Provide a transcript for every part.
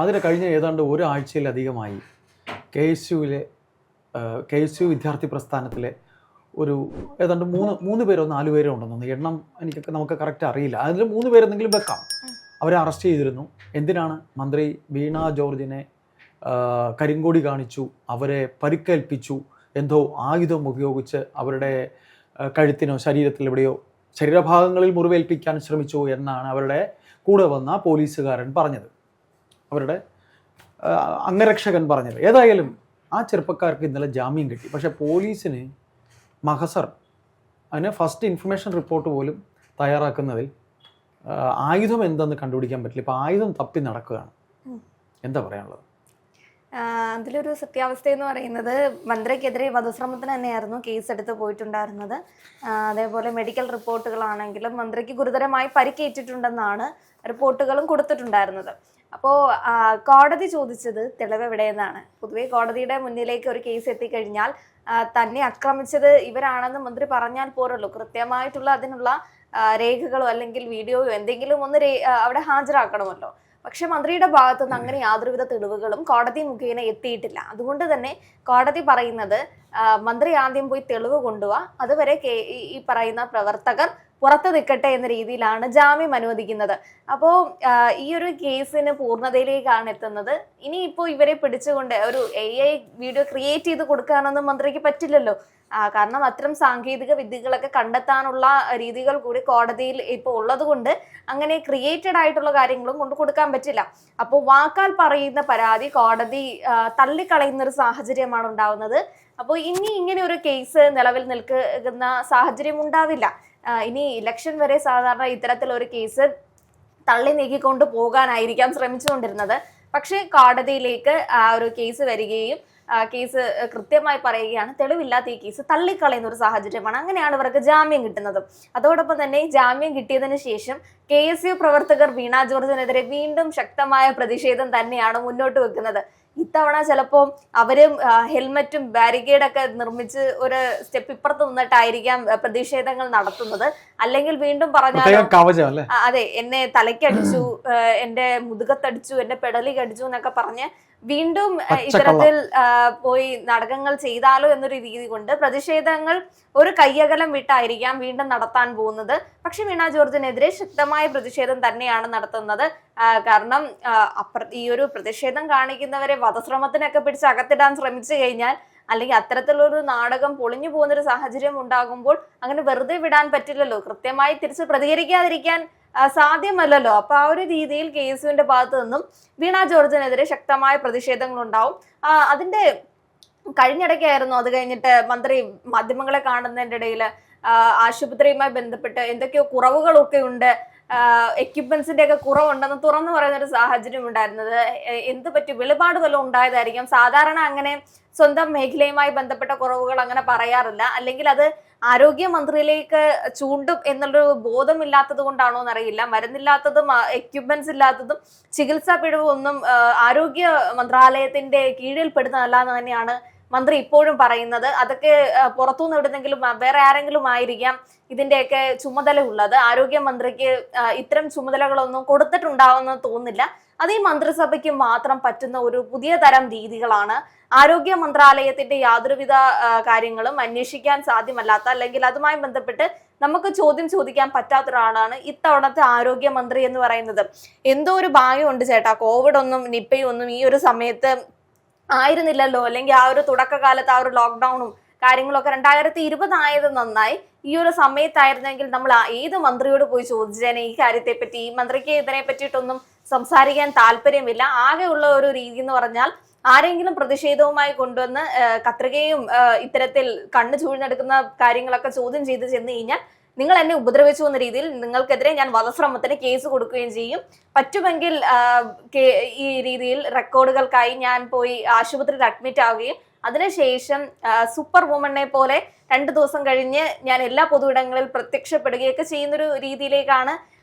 അതിന് കഴിഞ്ഞ ഏതാണ്ട് ഒരാഴ്ചയിലധികമായി കെ എസ് യു വിദ്യാർത്ഥി പ്രസ്ഥാനത്തിലെ ഒരു ഏതാണ്ട് മൂന്ന് പേരോ 4 പേരോ ഉണ്ടെന്ന് തോന്നുന്നു. എണ്ണം നമുക്ക് കറക്റ്റ് അറിയില്ല. അതിൽ 3 പേരെന്തെങ്കിലും വെക്കാം. അവരെ അറസ്റ്റ് ചെയ്തിരുന്നു. എന്തിനാണ്? മന്ത്രി വീണ ജോർജിനെ കരിങ്കൊടി കാണിച്ചു, അവരെ പരിക്കേൽപ്പിച്ചു, എന്തോ ആയുധം ഉപയോഗിച്ച് അവരുടെ കഴുത്തിനോ ശരീരത്തിലെവിടെയോ ശരീരഭാഗങ്ങളിൽ മുറിവേൽപ്പിക്കാൻ ശ്രമിച്ചു എന്നാണ് അവരുടെ കൂടെ വന്ന പോലീസുകാരൻ പറഞ്ഞത്, അവരുടെ അംഗരക്ഷകൻ പറഞ്ഞത്. ഏതായാലും ആ ചെറുപ്പക്കാർക്ക് ഇന്നലെ ജാമ്യം കിട്ടി. പക്ഷേ പോലീസിന് മഹസർ അതിന് ഫസ്റ്റ് ഇൻഫർമേഷൻ റിപ്പോർട്ട് പോലും തയ്യാറാക്കുന്നതിൽ ആയുധം എന്തെന്ന് കണ്ടുപിടിക്കാൻ പറ്റില്ല. ഇപ്പോൾ ആയുധം തപ്പി നടക്കുകയാണ്. എന്താ പറയാനുള്ളത്? അതിലൊരു സത്യാവസ്ഥ എന്ന് പറയുന്നത്, മന്ത്രിക്കെതിരെ വധശ്രമത്തിന് തന്നെയായിരുന്നു കേസ് എടുത്ത് പോയിട്ടുണ്ടായിരുന്നത്. അതേപോലെ മെഡിക്കൽ റിപ്പോർട്ടുകളാണെങ്കിലും മന്ത്രിക്ക് ഗുരുതരമായി പരിക്കേറ്റിട്ടുണ്ടെന്നാണ് റിപ്പോർട്ടുകളും കൊടുത്തിട്ടുണ്ടായിരുന്നത്. അപ്പോൾ കോടതി ചോദിച്ചത് തെളിവ് എവിടെയെന്നാണ്. പൊതുവെ കോടതിയുടെ മുന്നിലേക്ക് ഒരു കേസ് എത്തിക്കഴിഞ്ഞാൽ തന്നെ ആക്രമിച്ചത് ഇവരാണെന്ന് മന്ത്രി പറഞ്ഞാൽ പോരല്ലോ, കൃത്യമായിട്ടുള്ള അതിനുള്ള രേഖകളോ അല്ലെങ്കിൽ വീഡിയോയോ എന്തെങ്കിലും ഒന്ന് അവിടെ ഹാജരാക്കണമല്ലോ. പക്ഷെ മന്ത്രിയുടെ ഭാഗത്തു നിന്ന് അങ്ങനെ യാതൊരുവിധ തെളിവുകളും കോടതി മുഖേന എത്തിയിട്ടില്ല. അതുകൊണ്ട് തന്നെ കോടതി പറയുന്നത് മന്ത്രി ആദ്യം പോയി തെളിവ് കൊണ്ടുപോവാ, അതുവരെ ഈ പറയുന്ന പ്രവർത്തകർ പുറത്തു നിൽക്കട്ടെ എന്ന രീതിയിലാണ് ജാമ്യം അനുവദിക്കുന്നത്. അപ്പോൾ ഈ ഒരു കേസിന് പൂർണ്ണതയിലേക്കാണ് എത്തുന്നത്. ഇനിയിപ്പോൾ ഇവരെ പിടിച്ചുകൊണ്ട് ഒരു AI വീഡിയോ ക്രിയേറ്റ് ചെയ്ത് കൊടുക്കാനൊന്നും മന്ത്രിക്ക് പറ്റില്ലല്ലോ. കാരണം അത്തരം സാങ്കേതിക വിദ്യകളൊക്കെ കണ്ടെത്താനുള്ള രീതികൾ കൂടി കോടതിയിൽ ഇപ്പോൾ ഉള്ളത് കൊണ്ട് അങ്ങനെ ക്രിയേറ്റഡ് ആയിട്ടുള്ള കാര്യങ്ങളും കൊണ്ട് കൊടുക്കാൻ പറ്റില്ല. അപ്പോൾ വാക്കാൽ പറയുന്ന പരാതി കോടതി തള്ളിക്കളയുന്ന ഒരു സാഹചര്യമാണ് ഉണ്ടാവുന്നത്. അപ്പോൾ ഇനി ഇങ്ങനെ ഒരു കേസ് നിലവിൽ നിൽക്കുന്ന സാഹചര്യം ഉണ്ടാവില്ല. ഇനി ഇലക്ഷൻ വരെ സാധാരണ ഇത്തരത്തിലൊരു കേസ് തള്ളി നീക്കിക്കൊണ്ട് പോകാനായിരിക്കാം ശ്രമിച്ചുകൊണ്ടിരുന്നത്. പക്ഷേ കോടതിയിലേക്ക് ആ ഒരു കേസ് വരികയും കേസ് കൃത്യമായി പറയുകയാണ്, തെളിവില്ലാത്ത ഈ കേസ് തള്ളിക്കളയുന്ന ഒരു സാഹചര്യമാണ്. അങ്ങനെയാണ് ഇവർക്ക് ജാമ്യം കിട്ടുന്നത്. അതോടൊപ്പം തന്നെ ജാമ്യം കിട്ടിയതിന് ശേഷം KSU പ്രവർത്തകർ വീണ ജോർജിനെതിരെ വീണ്ടും ശക്തമായ പ്രതിഷേധം തന്നെയാണ് മുന്നോട്ട് വെക്കുന്നത്. ഇത്തവണ ചിലപ്പോൾ അവരും ഹെൽമറ്റും ബാരിക്കേഡൊക്കെ നിർമ്മിച്ച് ഒരു സ്റ്റെപ്പ് ഇപ്പുറത്ത് നിന്നിട്ടായിരിക്കാം പ്രതിഷേധങ്ങൾ നടത്തുന്നത്. അല്ലെങ്കിൽ വീണ്ടും പറഞ്ഞാൽ അതെ, എന്നെ തലയ്ക്കടിച്ചു, എന്റെ മുതുകത്തടിച്ചു, എന്റെ പെടലി കടിച്ചു എന്നൊക്കെ പറഞ്ഞ് വീണ്ടും ഇത്തരത്തിൽ പോയി നാടകങ്ങൾ ചെയ്താലോ എന്നൊരു രീതി കൊണ്ട് പ്രതിഷേധങ്ങൾ ഒരു കയ്യകലം വിട്ടായിരിക്കാം വീണ്ടും നടത്താൻ പോകുന്നത്. പക്ഷെ വീണ ജോർജിനെതിരെ ശക്തമായ പ്രതിഷേധം തന്നെയാണ് നടത്തുന്നത്. കാരണം ഈ ഒരു പ്രതിഷേധം കാണിക്കുന്നവരെ വധശ്രമത്തിനൊക്കെ പിടിച്ച് അകത്തിടാൻ ശ്രമിച്ചു കഴിഞ്ഞാൽ, അല്ലെങ്കിൽ അത്തരത്തിലൊരു നാടകം പൊളിഞ്ഞു പോകുന്നൊരു സാഹചര്യം ഉണ്ടാകുമ്പോൾ അങ്ങനെ വെറുതെ വിടാൻ പറ്റില്ലല്ലോ, കൃത്യമായി തിരിച്ച് പ്രതികരിക്കാതിരിക്കാൻ സാധ്യമല്ലല്ലോ. അപ്പൊ ആ ഒരു രീതിയിൽ KSUവിന്റെ ഭാഗത്തു നിന്നും വീണ ജോർജിനെതിരെ ശക്തമായ പ്രതിഷേധങ്ങൾ ഉണ്ടാവും. അതിന്റെ കഴിഞ്ഞിടയ്ക്കായിരുന്നു, അത് കഴിഞ്ഞിട്ട് മന്ത്രി മാധ്യമങ്ങളെ കാണുന്നതിന്റെ ഇടയിൽ ആശുപത്രിയുമായി ബന്ധപ്പെട്ട് എന്തൊക്കെയോ കുറവുകളൊക്കെ ഉണ്ട്, എക്യുപ്മെന്റ്സിന്റെ ഒക്കെ കുറവുണ്ടെന്ന് തുറന്നു പറയുന്ന ഒരു സാഹചര്യം ഉണ്ടായിരുന്നത്. എന്ത് പറ്റി, വെളിപാട് വല്ലതും ഉണ്ടായതായിരിക്കാം. സാധാരണ അങ്ങനെ സ്വന്തം മേഖലയുമായി ബന്ധപ്പെട്ട കുറവുകൾ അങ്ങനെ പറയാറില്ല. അല്ലെങ്കിൽ അത് ആരോഗ്യമന്ത്രിയിലേക്ക് ചൂണ്ടും എന്നുള്ളൊരു ബോധമില്ലാത്തത് കൊണ്ടാണോ എന്നറിയില്ല. മരുന്നില്ലാത്തതും എക്യുപ്മെന്റ്സ് ഇല്ലാത്തതും ചികിത്സാ പിഴവും ഒന്നും ആരോഗ്യ മന്ത്രാലയത്തിന്റെ കീഴിൽ പെടുന്നതല്ല എന്ന് തന്നെയാണ് മന്ത്രി ഇപ്പോഴും പറയുന്നത്. അതൊക്കെ പുറത്തുനിന്ന് എവിടുന്നെങ്കിലും വേറെ ആരെങ്കിലും ആയിരിക്കാം ഇതിന്റെയൊക്കെ ചുമതല ഉള്ളത്. ആരോഗ്യമന്ത്രിക്ക് ഇത്തരം ചുമതലകളൊന്നും കൊടുത്തിട്ടുണ്ടാവുമെന്ന് തോന്നുന്നില്ല. അത് ഈ മന്ത്രിസഭയ്ക്ക് മാത്രം പറ്റുന്ന ഒരു പുതിയ തരം രീതികളാണ്. ആരോഗ്യ മന്ത്രാലയത്തിന്റെ യാതൊരുവിധ കാര്യങ്ങളും അന്വേഷിക്കാൻ സാധ്യമല്ലാത്ത, അല്ലെങ്കിൽ അതുമായി ബന്ധപ്പെട്ട് നമുക്ക് ചോദ്യം ചോദിക്കാൻ പറ്റാത്ത ഒരാളാണ് ഇത്തവണത്തെ ആരോഗ്യമന്ത്രി എന്ന് പറയുന്നത്. എന്തോ ഒരു ഭാഗ്യമുണ്ട് ചേട്ടാ, കോവിഡ് ഒന്നും നിപ്പയും ഒന്നും ഈ ഒരു സമയത്ത് ആയിരുന്നില്ലല്ലോ. അല്ലെങ്കിൽ ആ ഒരു തുടക്കകാലത്ത് ആ ഒരു ലോക്ക്ഡൌണും കാര്യങ്ങളൊക്കെ 2020 ആയത് നന്നായി. ഈ ഒരു സമയത്തായിരുന്നെങ്കിൽ നമ്മൾ ഏത് മന്ത്രിയോട് പോയി ചോദിച്ചേനെ ഈ കാര്യത്തെ പറ്റി. ഈ മന്ത്രിക്ക് ഇതിനെ പറ്റിയിട്ടൊന്നും സംസാരിക്കാൻ താല്പര്യമില്ല. ആകെയുള്ള ഒരു രീതി എന്ന് പറഞ്ഞാൽ ആരെങ്കിലും പ്രതിഷേധവുമായി കൊണ്ടുവന്ന് കത്രികയും ഇത്തരത്തിൽ കണ്ണു ചൂഴ്ന്നെടുക്കുന്ന കാര്യങ്ങളൊക്കെ ചോദ്യം ചെയ്ത് ചെന്ന് കഴിഞ്ഞാൽ, നിങ്ങൾ എന്നെ ഉപദ്രവിച്ചു എന്ന രീതിയിൽ നിങ്ങൾക്കെതിരെ ഞാൻ വധശ്രമത്തിന് കേസ് കൊടുക്കുകയും ചെയ്യും. പറ്റുമെങ്കിൽ ഈ രീതിയിൽ റെക്കോർഡുകൾക്കായി ഞാൻ പോയി ആശുപത്രിയിൽ അഡ്മിറ്റ് ആവുകയും അതിനുശേഷം സൂപ്പർ വുമനെ പോലെ 2 ദിവസം കഴിഞ്ഞ് ഞാൻ എല്ലാ പൊതുയിടങ്ങളിൽ പ്രത്യക്ഷപ്പെടുകയൊക്കെ ചെയ്യുന്നൊരു രീതിയിലേക്കാണ്.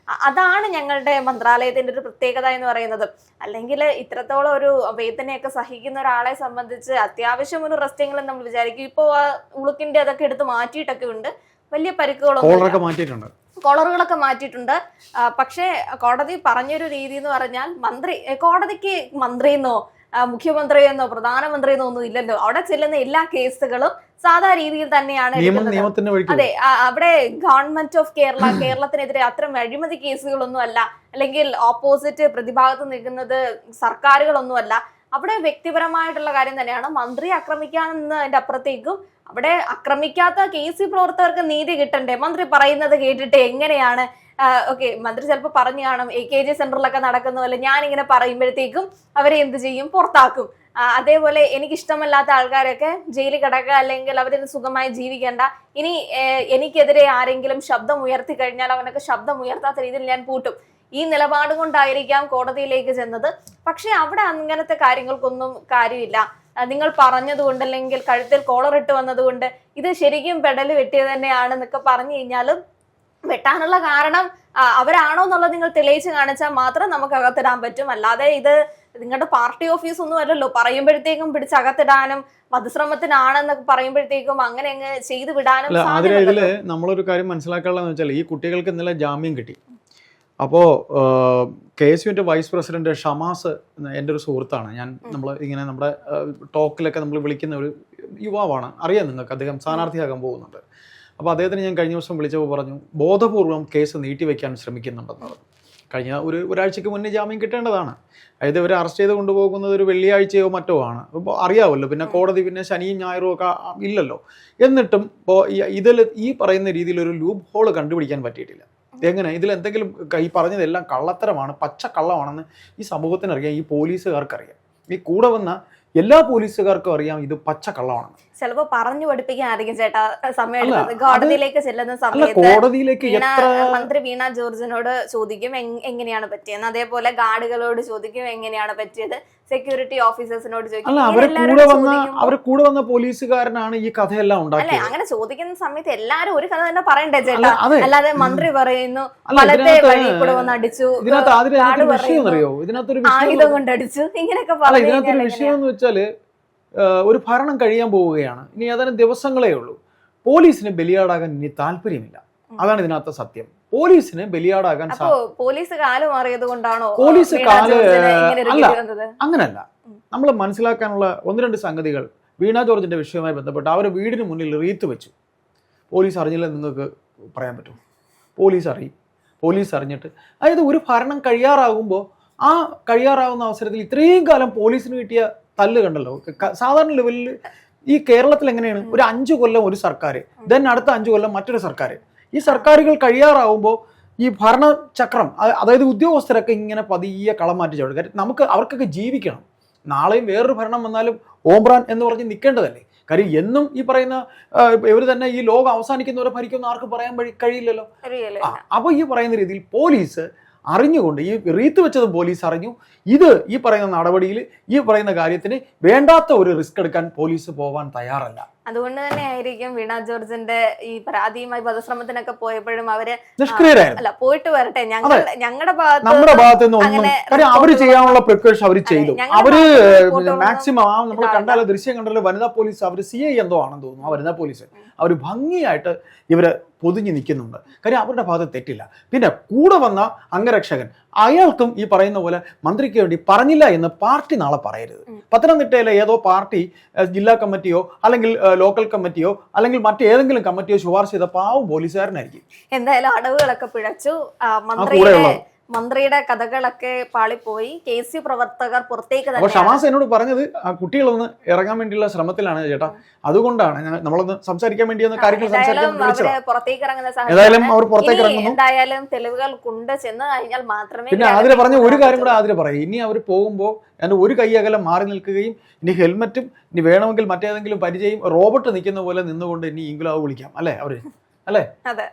അതാണ് ഞങ്ങളുടെ മന്ത്രാലയത്തിന്റെ ഒരു പ്രത്യേകത എന്ന് പറയുന്നത്. അല്ലെങ്കിൽ ഇത്രത്തോളം ഒരു വേദനയൊക്കെ സഹിക്കുന്ന ഒരാളെ സംബന്ധിച്ച് അത്യാവശ്യം ഒരു റെസ്റ്റിംഗിലും നമ്മൾ വിചാരിക്കും. ഇപ്പോൾ ഉളുക്കിന്റെ അതൊക്കെ എടുത്ത് മാറ്റിയിട്ടൊക്കെ ഉണ്ട്, വലിയ പരിക്കുകളൊന്നും. കോളറുകളൊക്കെ മാറ്റിയിട്ടുണ്ട്. പക്ഷേ കോടതി പറഞ്ഞൊരു രീതി എന്ന് പറഞ്ഞാൽ കോടതിക്ക് മന്ത്രിയെന്നോ മുഖ്യമന്ത്രിയെന്നോ പ്രധാനമന്ത്രിയെന്നോ ഒന്നും ഇല്ലല്ലോ. അവിടെ ചെല്ലുന്ന എല്ലാ കേസുകളും സാധാ രീതിയിൽ തന്നെയാണ് എടുക്കുന്നത്. അതെ, അവിടെ ഗവൺമെന്റ് ഓഫ് കേരളത്തിനെതിരെ അത്തരം അഴിമതി കേസുകളൊന്നും അല്ല, അല്ലെങ്കിൽ ഓപ്പോസിറ്റ് പ്രതിഭാഗത്ത് നിൽക്കുന്നത് സർക്കാരുകളൊന്നും അല്ല. അവിടെ വ്യക്തിപരമായിട്ടുള്ള കാര്യം തന്നെയാണ്. മന്ത്രി ആക്രമിക്കാന്നതിന്റെ അപ്പുറത്തേക്കും അവിടെ ആക്രമിക്കാത്ത KC പ്രവർത്തകർക്ക് നീതി കിട്ടണ്ടേ? മന്ത്രി പറയുന്നത് കേട്ടിട്ട് എങ്ങനെയാണ്? ഓക്കെ, മന്ത്രി ചിലപ്പോൾ പറഞ്ഞു കാണും AKG സെന്ററിലൊക്കെ നടക്കുന്ന പോലെ ഞാനിങ്ങനെ പറയുമ്പോഴത്തേക്കും അവരെ എന്ത് ചെയ്യും? പുറത്താക്കും. അതേപോലെ എനിക്കിഷ്ടമല്ലാത്ത ആൾക്കാരൊക്കെ ജയിലിൽ കിടക്കുക, അല്ലെങ്കിൽ അവരിന് സുഖമായി ജീവിക്കേണ്ട. ഇനി എനിക്കെതിരെ ആരെങ്കിലും ശബ്ദം ഉയർത്തി കഴിഞ്ഞാൽ അവനൊക്കെ ശബ്ദം ഉയർത്താത്ത രീതിയിൽ ഞാൻ പൂട്ടും. ഈ നിലപാട് കൊണ്ടായിരിക്കാം കോടതിയിലേക്ക് ചെന്നത്. പക്ഷെ അവിടെ അങ്ങനത്തെ കാര്യങ്ങൾക്കൊന്നും കാര്യമില്ല. നിങ്ങൾ പറഞ്ഞതുകൊണ്ട്, അല്ലെങ്കിൽ കഴുത്തിൽ കോളറിട്ട് വന്നതുകൊണ്ട് ഇത് ശരിക്കും പെടല് വെട്ടിയത് തന്നെയാണെന്നൊക്കെ പറഞ്ഞു കഴിഞ്ഞാലും വെട്ടാനുള്ള കാരണം അവരാണോ എന്നുള്ളത് നിങ്ങൾ തെളിയിച്ച് കാണിച്ചാൽ മാത്രം നമുക്ക് അകത്തിടാൻ പറ്റും. അല്ലാതെ ഇത് നിങ്ങളുടെ പാർട്ടി ഓഫീസ് ഒന്നും അല്ലല്ലോ. പറയുമ്പോഴത്തേക്കും പിടിച്ചകത്തിടാനും വധശ്രമത്തിനാണെന്നൊക്കെ പറയുമ്പോഴത്തേക്കും അങ്ങനെ അങ്ങ് ചെയ്തു വിടാനും. ഇതില് നമ്മളൊരു കാര്യം മനസ്സിലാക്കാനുള്ളതെന്ന് വെച്ചാൽ ഈ കുട്ടികൾക്ക് ഇന്നലെ ജാമ്യം കിട്ടി. അപ്പോൾ KSUവിൻ്റെ വൈസ് പ്രസിഡന്റ് ഷമാസ് എൻ്റെ ഒരു സുഹൃത്താണ്. നമ്മുടെ ടോക്കിലൊക്കെ നമ്മൾ വിളിക്കുന്ന ഒരു യുവാവാണ്, അറിയാം നിങ്ങൾക്ക്. അദ്ദേഹം സ്ഥാനാർത്ഥിയാകാൻ പോകുന്നുണ്ട്. അപ്പോൾ അദ്ദേഹത്തിന് ഞാൻ കഴിഞ്ഞ ദിവസം വിളിച്ചപ്പോൾ പറഞ്ഞു ബോധപൂർവം കേസ് നീട്ടിവെക്കാൻ ശ്രമിക്കുന്നുണ്ടെന്ന് പറഞ്ഞു. കഴിഞ്ഞ ഒരാഴ്ചയ്ക്ക് മുന്നേ ജാമ്യം കിട്ടേണ്ടതാണ്. അതായത് ഇവരെ അറസ്റ്റ് ചെയ്ത് കൊണ്ടുപോകുന്നത് ഒരു വെള്ളിയാഴ്ചയോ മറ്റോ ആണ്. അപ്പോൾ അറിയാമല്ലോ, പിന്നെ കോടതി പിന്നെ ശനിയും ഞായറും ഒക്കെ ഇല്ലല്ലോ. എന്നിട്ടും ഇതിൽ ഈ പറയുന്ന രീതിയിൽ ഒരു ലൂപ്പ് ഹോൾ കണ്ടുപിടിക്കാൻ പറ്റിയിട്ടില്ല. എങ്ങനെ ഇതിലെന്തെങ്കിലും ഈ പറഞ്ഞതെല്ലാം കള്ളത്തരമാണ്, പച്ച കള്ളമാണെന്ന് ഈ സമൂഹത്തിന് അറിയാം, ഈ പോലീസുകാർക്കറിയാം, ഈ കൂടെ വന്ന എല്ലാ പോലീസുകാർക്കും അറിയാം ഇത് പച്ച കള്ളമാണെന്ന്. ചിലപ്പോ പറഞ്ഞു പഠിപ്പിക്കാനായിരിക്കും ചേട്ടാ സമയം എടുക്കുന്നത്. കോടതിയിലേക്ക് ചെല്ലുന്ന സമയത്ത് മന്ത്രി വീണ ജോർജിനോട് ചോദിക്കും എങ്ങനെയാണ് പറ്റിയെന്ന്, അതേപോലെ ഗാർഡുകളോട് ചോദിക്കും എങ്ങനെയാണ് പറ്റിയത്, സെക്യൂരിറ്റി ഓഫീസേഴ്സിനോട് ചോദിക്കും. അവര് കൂടെ വന്ന പോലീസുകാരനാണ് ഈ കഥയെല്ലാം ഉണ്ടാക്കിയത്. അല്ലെ, അങ്ങനെ ചോദിക്കുന്ന സമയത്ത് എല്ലാരും ഒരു കഥ തന്നെ പറയണ്ടേ ചേട്ടാ? അല്ലാതെ മന്ത്രി പറയുന്നു വലത്തെ വഴി കൂടെ വന്ന് അടിച്ചു, ആയുധം കൊണ്ട് അടിച്ചു, ഇങ്ങനെയൊക്കെ ഇതിനകത്തൊരു വിഷയം എന്ന് വെച്ചാല് ഒരു ഭരണം കഴിയാൻ പോവുകയാണ്. ഇനി ഏതാനും ദിവസങ്ങളേ ഉള്ളൂ. പോലീസിന് ബലിയാടാകാൻ ഇനി താല്പര്യമില്ല. അതാണ് ഇതിനകത്ത് സത്യം. പോലീസിന് ബലിയാടാകാൻ പോലീസ് കാലം മാറിയത് കൊണ്ടാണോ? പോലീസ് അങ്ങനല്ല. നമ്മൾ മനസ്സിലാക്കാനുള്ള 1-2 സംഗതികൾ. വീണ ജോർജിന്റെ വിഷയവുമായി ബന്ധപ്പെട്ട് അവരുടെ വീടിന് മുന്നിൽ റീത്ത് വെച്ചു. പോലീസ് അറിഞ്ഞില്ലെന്ന് നിങ്ങൾക്ക് പറയാൻ പറ്റും? പോലീസ് അറിഞ്ഞിട്ട്, അതായത് ഒരു ഭരണം കഴിയാറാകുമ്പോൾ ആ കഴിയാറാവുന്ന അവസരത്തിൽ ഇത്രയും കാലം പോലീസിന് കിട്ടിയ തല്ല് കണ്ടല്ലോ. സാധാരണ ലെവലിൽ ഈ കേരളത്തിൽ എങ്ങനെയാണ്? ഒരു 5 കൊല്ലം ഒരു സർക്കാർ, ദെൻ അടുത്ത 5 കൊല്ലം മറ്റൊരു സർക്കാർ. ഈ സർക്കാരുകൾ കഴിയാറാവുമ്പോൾ ഈ ഭരണചക്രം, അതായത് ഉദ്യോഗസ്ഥരൊക്കെ ഇങ്ങനെ പതിയെ കളം മാറ്റി ചവിടും. കാര്യം അവർക്കൊക്കെ ജീവിക്കണം. നാളെയും വേറൊരു ഭരണം വന്നാലും ഓംബ്രാൻ എന്ന് പറഞ്ഞ് നിൽക്കേണ്ടതല്ലേ? കാര്യം എന്നും ഈ പറയുന്ന ഇവർ തന്നെ ഈ ലോകം അവസാനിക്കുന്നവരെ ഭരിക്കുന്ന ആർക്കും പറയാൻ കഴിയില്ലല്ലോ. അപ്പോൾ ഈ പറയുന്ന രീതിയിൽ പോലീസ് അറിഞ്ഞുകൊണ്ട്, ഈ റീത്ത് വെച്ചത് പോലീസ് അറിഞ്ഞു, ഇത് ഈ പറയുന്ന നടപടിയിൽ ഈ പറയുന്ന കാര്യത്തിന് വേണ്ടാത്ത ഒരു റിസ്ക് എടുക്കാൻ പോലീസ് പോവാൻ തയ്യാറല്ല. അതുകൊണ്ട് തന്നെ ആയിരിക്കും വീണ ജോർജിന്റെ ഈ പരാതിയുമായി വധശ്രമത്തിനൊക്കെ പോയപ്പോഴും അവര് നിഷ്ക്രിയരായിരുന്നു. പോയിട്ട് വരട്ടെ, നമ്മുടെ ഭാഗത്ത് നിന്ന് അവര് ചെയ്യാനുള്ള പ്രിക്കോഷൻ അവർ ചെയ്തു. അവര് മാക്സിമം നമ്മൾ കണ്ടാലോ, ദൃശ്യം കണ്ടാലോ, വനിതാ പോലീസ്, അവര് CI എന്തോ ആണെന്ന് തോന്നുന്നു, വനിതാ പോലീസ് അവർ ഭംഗിയായിട്ട് ഇവരെ പൊതിഞ്ഞു നിൽക്കുന്നുണ്ട്. കാര്യം അവരുടെ ഭാഗത്ത് തെറ്റില്ല. പിന്നെ കൂടെ വന്ന അംഗരക്ഷകൻ, അയാൾക്കും ഈ പറയുന്ന പോലെ മന്ത്രിക്ക് വേണ്ടി പറഞ്ഞില്ല എന്ന് പാർട്ടി നാളെ പറയരുത്. പത്തനംതിട്ടയിലെ ഏതോ പാർട്ടി ജില്ലാ കമ്മിറ്റിയോ അല്ലെങ്കിൽ ലോക്കൽ കമ്മിറ്റിയോ അല്ലെങ്കിൽ മറ്റേതെങ്കിലും കമ്മിറ്റിയോ ശുപാർശ ചെയ്ത പാവം പോലീസുകാരനായിരിക്കും. എന്തായാലും അടവുകളൊക്കെ പിഴച്ചു. മന്ത്രിയുടെ കഥകളൊക്കെ പാളിപ്പോയി. KSU പ്രവർത്തകർ പുറത്തേക്ക് തന്നെ. ഷമാസ് എന്നോട് പറഞ്ഞത് ആ കുട്ടികളൊന്ന് ഇറങ്ങാൻ വേണ്ടിയുള്ള ശ്രമത്തിലാണ് ചേട്ടാ, അതുകൊണ്ടാണ് നമ്മളൊന്ന് സംസാരിക്കാൻ വേണ്ടി കാര്യങ്ങൾ പുറത്തേക്ക് ഇറങ്ങുന്ന സാഹചര്യം. എന്തായാലും തെളിവുകൾ കൊണ്ട് ചെന്ന് കഴിഞ്ഞാൽ മാത്രമേ. പിന്നെ ആതിര പറഞ്ഞ ഒരു കാര്യം കൂടെ ആതിര പറയും, ഇനി അവർ പോകുമ്പോൾ എൻ്റെ ഒരു കൈ അകലം മാറി നിൽക്കുകയും ഇനി ഹെൽമറ്റും ഇനി വേണമെങ്കിൽ മറ്റേതെങ്കിലും പരിചയം റോബോട്ട് നിൽക്കുന്ന പോലെ നിന്നുകൊണ്ട് ഇനി ഇംഗ്ലാവ് വിളിക്കാം അല്ലേ അവര്, അല്ലേ? അതെ.